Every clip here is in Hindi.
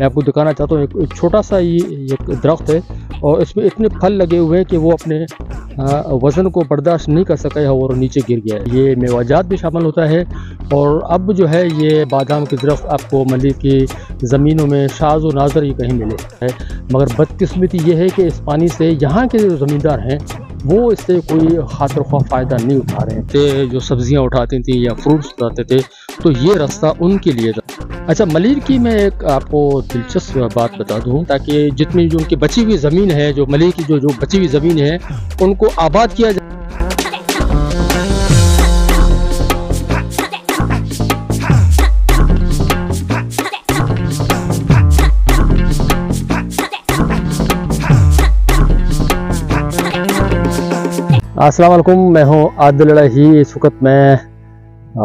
मैं आपको दिखाना चाहता हूँ एक छोटा सा ये एक दरख्त है और इसमें इतने फल लगे हुए हैं कि वो अपने वज़न को बर्दाश्त नहीं कर सका है और नीचे गिर गया है। ये मेवाजात भी शामिल होता है। और अब जो है ये बादाम के दरख्त आपको मलिर की ज़मीनों में शाज़ व नाज़र ही कहीं मिले है, मगर बदकिस्मती ये है कि इस पानी से यहाँ के जो ज़मींदार हैं वो इससे कोई खातिर ख्वाह फ़ायदा नहीं उठा रहे थे। जो सब्जियां उठाती थी या फ्रूट्स उठाते थे तो ये रास्ता उनके लिए था। अच्छा, मलिर की मैं एक आपको दिलचस्प बात बता दूं ताकि जितनी जो उनकी बची हुई ज़मीन है, जो मलिर की जो बची हुई ज़मीन है उनको आबाद किया जाए। अस्सलाम वालेकुम, मैं हूँ आदिल इलाही। इस वक्त मैं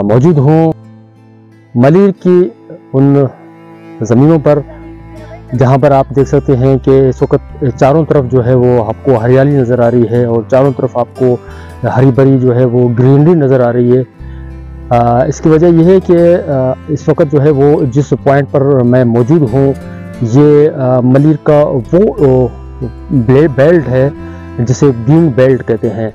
मौजूद हूँ मलिर की उन ज़मीनों पर जहाँ पर आप देख सकते हैं कि इस वक्त चारों तरफ जो है वो आपको हरियाली नज़र आ रही है और चारों तरफ आपको हरी भरी जो है वो ग्रीनरी नज़र आ रही है। इसकी वजह यह है कि इस वक्त जो है वो जिस पॉइंट पर मैं मौजूद हूँ ये मलिर का वो बेल्ट है जिसे बीन बेल्ट कहते हैं।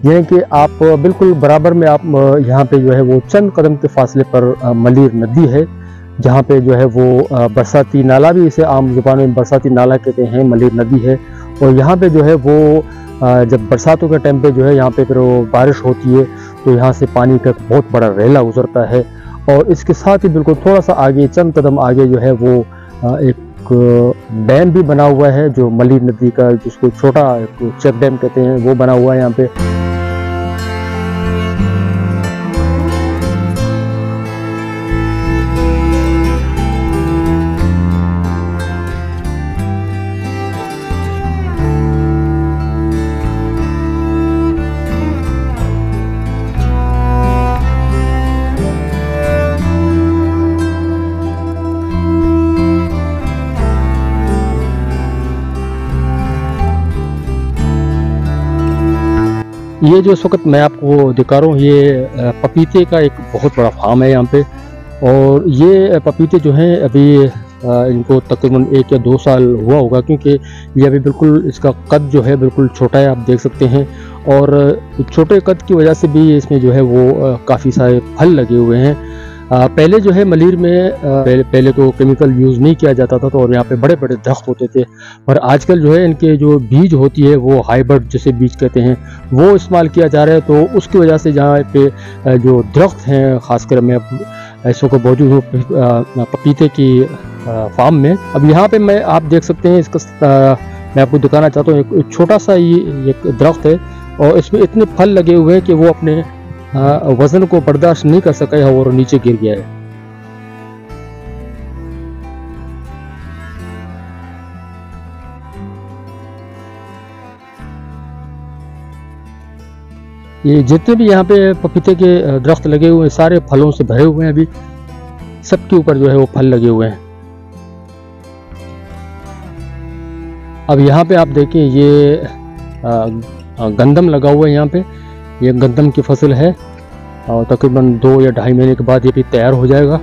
यानी कि आप बिल्कुल बराबर में आप यहाँ पे जो है वो चंद कदम के फासले पर मलिर नदी है जहाँ पे जो है वो बरसाती नाला भी, इसे आम ज़ुबान में बरसाती नाला कहते हैं, मलिर नदी है। और यहाँ पे जो है वो जब बरसातों के टाइम पे जो है यहाँ पे फिर वो बारिश होती है तो यहाँ से पानी का बहुत बड़ा रेला गुजरता है। और इसके साथ ही बिल्कुल थोड़ा सा आगे, चंद कदम आगे जो है वो एक डैम भी बना हुआ है जो मलिर नदी का, जिसको छोटा चेक डैम कहते हैं, वो बना हुआ है यहाँ पे। ये जो इस वक्त मैं आपको दिखा रहा हूँ ये पपीते का एक बहुत बड़ा फार्म है यहाँ पे। और ये पपीते जो हैं अभी इनको तकरीबन 1 या 2 साल हुआ होगा, क्योंकि ये अभी बिल्कुल इसका कद जो है बिल्कुल छोटा है, आप देख सकते हैं। और छोटे कद की वजह से भी इसमें जो है वो काफ़ी सारे फल लगे हुए हैं। पहले जो है मलिर में पहले तो केमिकल यूज़ नहीं किया जाता था तो और यहाँ पे बड़े बड़े दरख्त होते थे, पर आजकल जो है इनके जो बीज होती है वो हाइब्रिड जिसे बीज कहते हैं वो इस्तेमाल किया जा रहा है। तो उसकी वजह से जहाँ पे जो दरख्त हैं, ख़ासकर मैं ऐसों को मौजूद हूँ पपीते की फार्म में। अब यहाँ पे मैं आप देख सकते हैं इसका मैं आपको दिखाना चाहता हूँ एक छोटा सा ये एक दरख्त है और इसमें इतने फल लगे हुए हैं कि वो अपने वज़न को बर्दाश्त नहीं कर सका है और नीचे गिर गया है। ये जितने भी यहाँ पे पपीते के दरख्त लगे हुए हैं सारे फलों से भरे हुए हैं, अभी सबके ऊपर जो है वो फल लगे हुए हैं। अब यहाँ पे आप देखें ये गंदम लगा हुआ है यहाँ पे, ये गंदम की फसल है और तकरीबन 2 या 2.5 महीने के बाद ये भी तैयार हो जाएगा।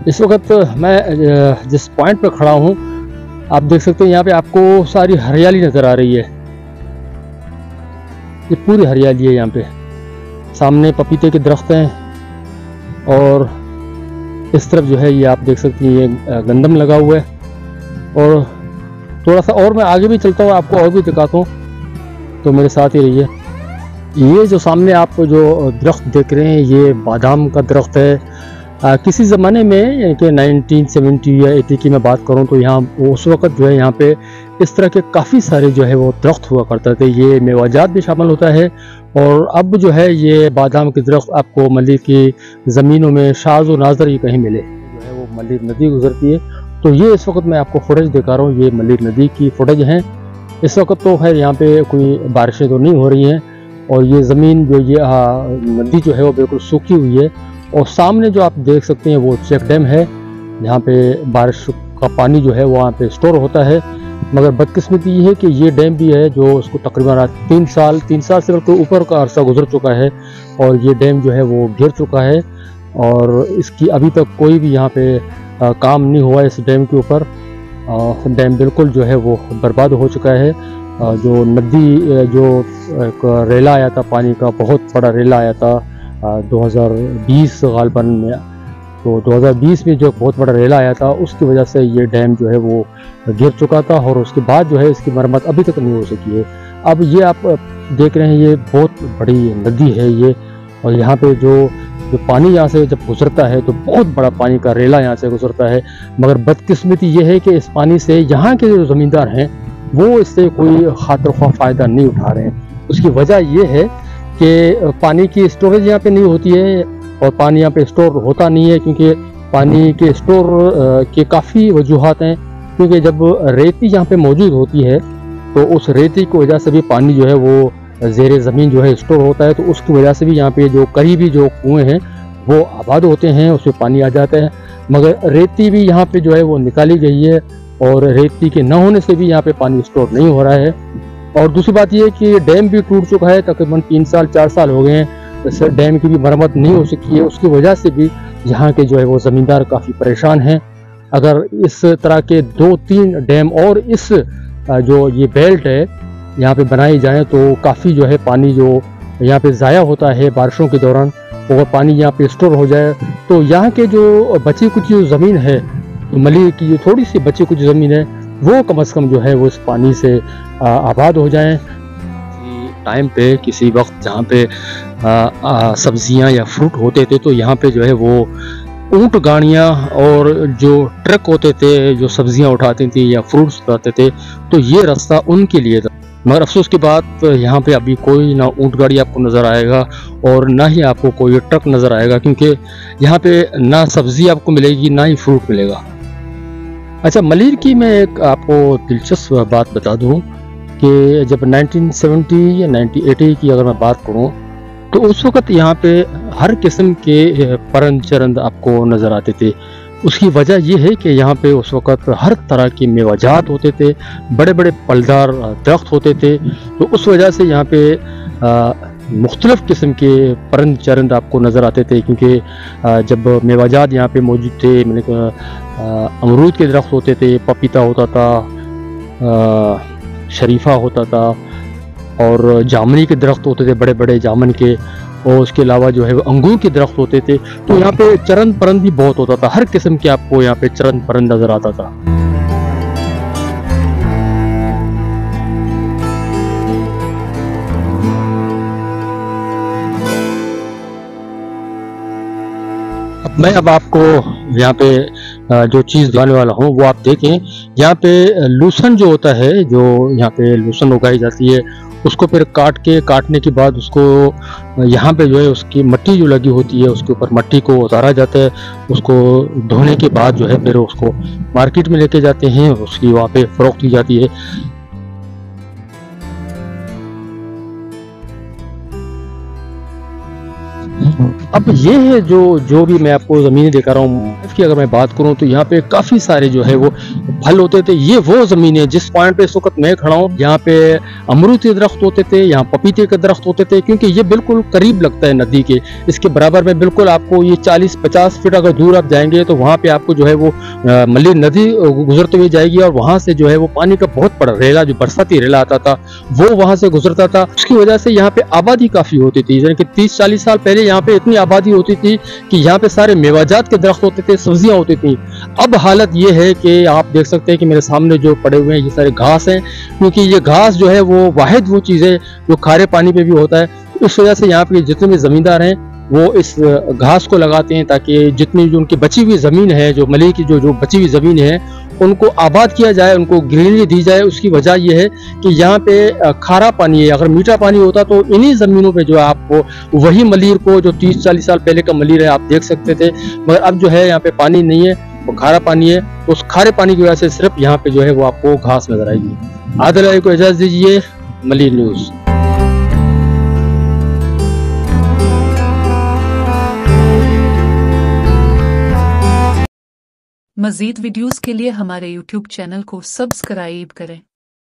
इस वक्त मैं जिस पॉइंट पर खड़ा हूँ आप देख सकते हैं यहाँ पे आपको सारी हरियाली नज़र आ रही है। ये पूरी हरियाली है यहाँ पे, सामने पपीते के दरख्त हैं और इस तरफ जो है ये आप देख सकते हैं ये गंदम लगा हुआ है। और थोड़ा सा और मैं आगे भी चलता हूँ, आपको और भी दिखाता हूँ, तो मेरे साथ ही रहिए। ये जो सामने आप जो दरख्त देख रहे हैं ये बादाम का दरख्त है। किसी ज़माने में यानी कि 1970 या 80 की मैं बात करूँ तो यहाँ उस वक्त जो है यहाँ पे इस तरह के काफ़ी सारे जो है वो दरख्त हुआ करते थे। ये मेवाजात भी शामिल होता है। और अब जो है ये बादाम के दरख्त आपको मलिर की ज़मीनों में शाज़ व नाज़र ही कहीं मिले, जो है वो मलिर नदी गुजरती है। तो ये इस वक्त मैं आपको फुटेज दिखा रहा हूँ, ये मलिर नदी की फुटेज हैं। इस वक्त तो खैर यहाँ पे कोई बारिशें तो नहीं हो रही हैं और ये ज़मीन जो ये नदी जो है वो बिल्कुल सूखी हुई है। और सामने जो आप देख सकते हैं वो चेक डैम है जहाँ पे बारिश का पानी जो है वहाँ पे स्टोर होता है। मगर बदकिस्मती ये है कि ये डैम भी है जो उसको तकरीबन आज 3 साल से बल्कि ऊपर का अरसा गुजर चुका है और ये डैम जो है वो गिर चुका है और इसकी अभी तक कोई भी यहाँ पे काम नहीं हुआ इस डैम के ऊपर। डैम बिल्कुल जो है वो बर्बाद हो चुका है। जो नदी जो एक रेला आया था पानी का, बहुत बड़ा रेला आया था 2020 गालबन में, तो 2020 में जो बहुत बड़ा रेला आया था उसकी वजह से ये डैम जो है वो गिर चुका था और उसके बाद जो है इसकी मरम्मत अभी तक नहीं हो सकी है। अब ये आप देख रहे हैं ये बहुत बड़ी नदी है ये, और यहाँ पे जो पानी यहाँ से जब गुजरता है तो बहुत बड़ा पानी का रेला यहाँ से गुजरता है। मगर बदकिस्मती ये है कि इस पानी से यहाँ के जो ज़मींदार हैं वो इससे कोई खातिर ख्वाह फ़ायदा नहीं उठा रहे हैं। उसकी वजह ये है कि पानी की स्टोरेज यहाँ पे नहीं होती है और पानी यहाँ पे स्टोर होता नहीं है, क्योंकि पानी के स्टोर के काफ़ी वजूहात हैं। क्योंकि जब रेती यहाँ पे मौजूद होती है तो उस रेती की वजह से भी पानी जो है वो ज़ेरे ज़मीन जो है स्टोर होता है, तो उसकी वजह से भी यहाँ पे जो करीबी जो कुएँ हैं वो आबाद होते हैं, उसमें पानी आ जाता है। मगर रेती भी यहाँ पे जो है वो निकाली गई है और रेती के न होने से भी यहाँ पे पानी स्टोर नहीं हो रहा है। और दूसरी बात ये है कि डैम भी टूट चुका है, तकरीबन 3-4 साल हो गए हैं, इस डैम की भी मरम्मत नहीं हो सकी है। उसकी वजह से भी यहाँ के जो है वो ज़मींदार काफ़ी परेशान हैं। अगर इस तरह के 2-3 डैम और इस जो ये बेल्ट है यहाँ पे बनाई जाए तो काफ़ी जो है पानी जो यहाँ पे ज़ाया होता है बारिशों के दौरान, अगर पानी यहाँ पे स्टोर हो जाए तो यहाँ के जो बची कुछ ज़मीन है, मली की जो थोड़ी सी बची कुछ ज़मीन है, वो कम से कम जो है वो इस पानी से आबाद हो जाएं। टाइम पे किसी वक्त जहाँ पे सब्जियाँ या फ्रूट होते थे तो यहाँ पे जो है वो ऊँट गाड़ियाँ और जो ट्रक होते थे जो सब्जियाँ उठाती थी या फ्रूट्स उठाते थे, तो ये रास्ता उनके लिए था। मगर अफसोस की बात यहाँ पे अभी कोई ना ऊँट गाड़ी आपको नज़र आएगा और ना ही आपको कोई ट्रक नज़र आएगा, क्योंकि यहाँ पे ना सब्ज़ी आपको मिलेगी ना ही फ्रूट मिलेगा। अच्छा, मलीर की मैं एक आपको दिलचस्प बात बता दूँ कि जब 1970 या 1980 की अगर मैं बात करूँ तो उस वक़्त यहाँ पे हर किस्म के परंद चरंद आपको नज़र आते थे। उसकी वजह यह है कि यहाँ पे उस वक़्त हर तरह के मेवाजात होते थे, बड़े बड़े फलदार दरख्त होते थे, तो उस वजह से यहाँ पे मुख्तलिफ़ किस्म के परंद चरंद आपको नज़र आते थे। क्योंकि जब मेवाजात यहाँ पे मौजूद थे, मैंने अमरूद के दरख्त होते थे, पपीता होता था, शरीफा होता था और जामनी के दरख्त होते थे, बड़े बड़े जामन के, और उसके अलावा जो है वो अंगूर के दरख्त होते थे। तो यहाँ पे चरंद परंद भी बहुत होता था, हर किस्म के आपको यहाँ पे चरंद परंद नज़र आता था। अब आपको यहाँ पे जो चीज़ दिखाने वाला हूँ वो आप देखें। यहाँ पे लूसन जो होता है, जो यहाँ पे लूसन उगाई जाती है, उसको फिर काटने के बाद उसको यहाँ पे जो है उसकी मट्टी जो लगी होती है उसके ऊपर मट्टी को उतारा जाता है। उसको धोने के बाद जो है फिर उसको मार्केट में लेके जाते हैं, उसकी वहाँ पे फ़रोख्त की जाती है। अब ये है जो भी मैं आपको ज़मीनें दिखा रहा हूँ की अगर मैं बात करूँ तो यहाँ पे काफ़ी सारे जो है वो फल होते थे। ये वो ज़मीनें जिस पॉइंट पे इस वक्त मैं खड़ा हूँ, यहाँ पे अमरूद के दरख्त होते थे, यहाँ पपीते के दरख्त होते थे, क्योंकि ये बिल्कुल करीब लगता है नदी के। इसके बराबर में बिल्कुल आपको ये 40-50 फीट अगर दूर आप जाएंगे तो वहाँ पे आपको जो है वो मलीर नदी गुजरते हुए जाएगी और वहाँ से जो है वो पानी का बहुत बड़ा रेला, जो बरसाती रेला आता था, वो वहाँ से गुजरता था। उसकी वजह से यहाँ पे आबादी काफ़ी होती थी। यानी कि 30-40 साल पहले यहाँ पे इतनी आबादी होती थी कि यहाँ पे सारे मेवाजात के दरख्त होते थे, सब्जियां होती थी। अब हालत ये है कि आप देख सकते हैं कि मेरे सामने जो पड़े हुए हैं ये सारे घास हैं, क्योंकि ये घास जो है वो वाहिद वो चीज़ है जो खारे पानी पे भी होता है। इस वजह से यहाँ पे जितने भी ज़मींदार हैं वो इस घास को लगाते हैं ताकि जितनी जो उनकी बची हुई ज़मीन है, जो मली की जो बची हुई ज़मीन है, उनको आबाद किया जाए, उनको ग्रीनरी दी जाए। उसकी वजह यह है कि यहाँ पे खारा पानी है। अगर मीठा पानी होता तो इन्हीं ज़मीनों पे जो है आपको वही मलीर को, जो 30-40 साल पहले का मलीर है, आप देख सकते थे। मगर अब जो है यहाँ पे पानी नहीं है, वो खारा पानी है। उस खारे पानी की वजह से सिर्फ यहाँ पे जो है वो आपको घास नजर आएगी। आदिल को इजाज़त दीजिए। मलीर न्यूज़। मज़ीद वीडियोस के लिए हमारे YouTube चैनल को सब्सक्राइब करें।